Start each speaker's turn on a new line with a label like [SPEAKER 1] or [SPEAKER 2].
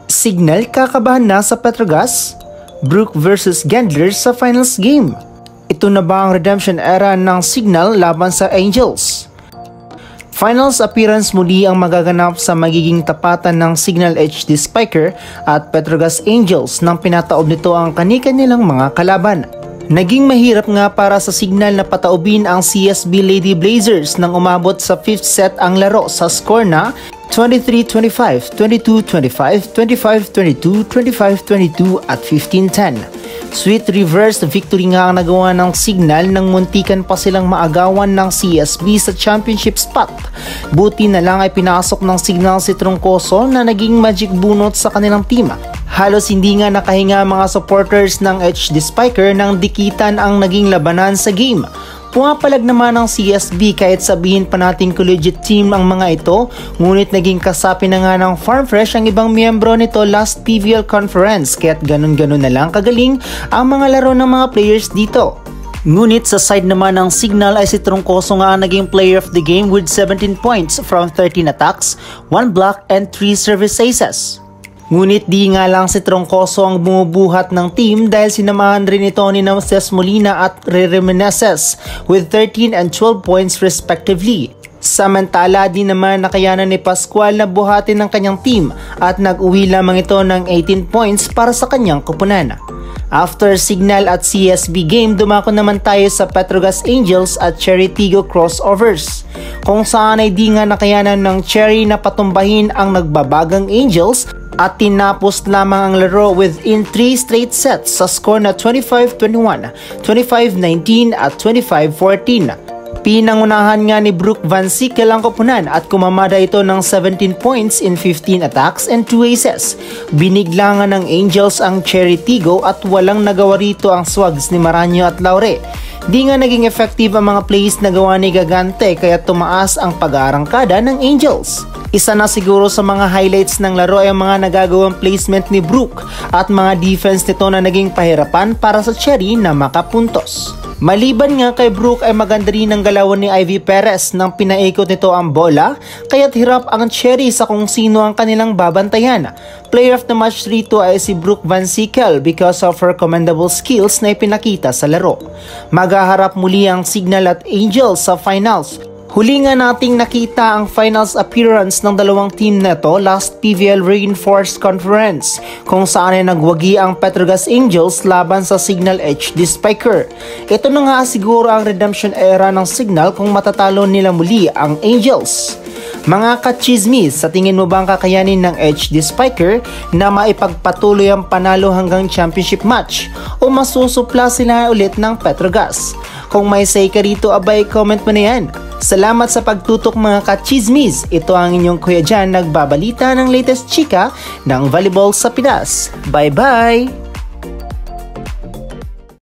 [SPEAKER 1] Signal kakabahan na sa Petrogas? Brook versus Gendler sa finals game. Ito na ba ang redemption era ng Signal laban sa Angels? Finals appearance muli ang magaganap sa magiging tapatan ng Signal HD Spiker at Petrogas Angels nang pinataob nito ang kani-kanilang mga kalaban. Naging mahirap nga para sa Signal na pataubin ang CSB Lady Blazers nang umabot sa 5th set ang laro sa score na 23-25, 22-25, 25-22, 25-22 at 15-10. Sweet reverse victory nga ang nagawa ng Signal nang muntikan pa silang maagawan ng CSB sa championship spot. Buti na lang ay pinasok ng Signal si Troncoso na naging magic bunot sa kanilang team. Halos hindi nga nakahinga mga supporters ng HD Spiker nang dikitan ang naging labanan sa game. Pumapalag naman ang CSB kahit sabihin pa natin collegiate team ang mga ito, ngunit naging kasapi na nga ng Farm Fresh ang ibang miyembro nito last PVL conference kaya't ganun-ganun na lang kagaling ang mga laro ng mga players dito. Ngunit sa side naman ng Signal ay si Troncoso nga ang naging player of the game with 17 points from 13 attacks, 1 block and 3 service aces. Ngunit di nga lang si Troncoso ang bumubuhat ng team dahil sinamahan rin ito ni Namses Molina at Rere Meneses with 13 and 12 points respectively. Samantala di naman nakayanan ni Pascual na buhatin ng kanyang team at nag-uwi lamang ito ng 18 points para sa kanyang koponan. After Signal at CSB game, dumako naman tayo sa Petrogas Angels at Cherry Tigo crossovers. Kung saan ay di nga nakayanan ng Cherry na patumbahin ang nagbabagang Angels at tinapos lamang ang laro within 3 straight sets sa score na 25-21, 25-19 at 25-14. Pinangunahan nga ni Brook Van Sickle ang koponan at kumamada ito ng 17 points in 15 attacks and 2 aces. Binigla nga ng Angels ang Cherry Tigo at walang nagawa rito ang swags ni Maranyo at Laure. Di nga naging effective ang mga plays na gawa ni Gagante kaya tumaas ang pag-aarangkada ng Angels. Isa na siguro sa mga highlights ng laro ay ang mga nagagawang placement ni Brook at mga defense nito na naging pahirapan para sa Cherry na makapuntos. Maliban nga kay Brook ay maganda rin ang galawan ni Ivy Perez nang pinaikot nito ang bola kaya't hirap ang Cherry sa kung sino ang kanilang babantayan. Player of the match rito ay si Brook Van Sickle because of her commendable skills na ipinakita sa laro. Maghaharap muli ang Signal at Angels sa finals. Huli nga nating nakita ang finals appearance ng dalawang team neto last PVL Reinforced Conference kung saan ay nagwagi ang Petrogas Angels laban sa Signal HD Spiker. Ito na nga siguro ang redemption era ng Signal kung matatalo nila muli ang Angels. Mga kachismis, sa tingin mo bang kakayanin ng HD Spiker na maipagpatuloy ang panalo hanggang championship match o masusupla sila ulit ng Petrogas? Kung may say ka rito abay comment mo na yan. Salamat sa pagtutok mga kachismis. Ito ang inyong Kuya Jan nagbabalita ng latest chika ng volleyball sa Pinas. Bye bye!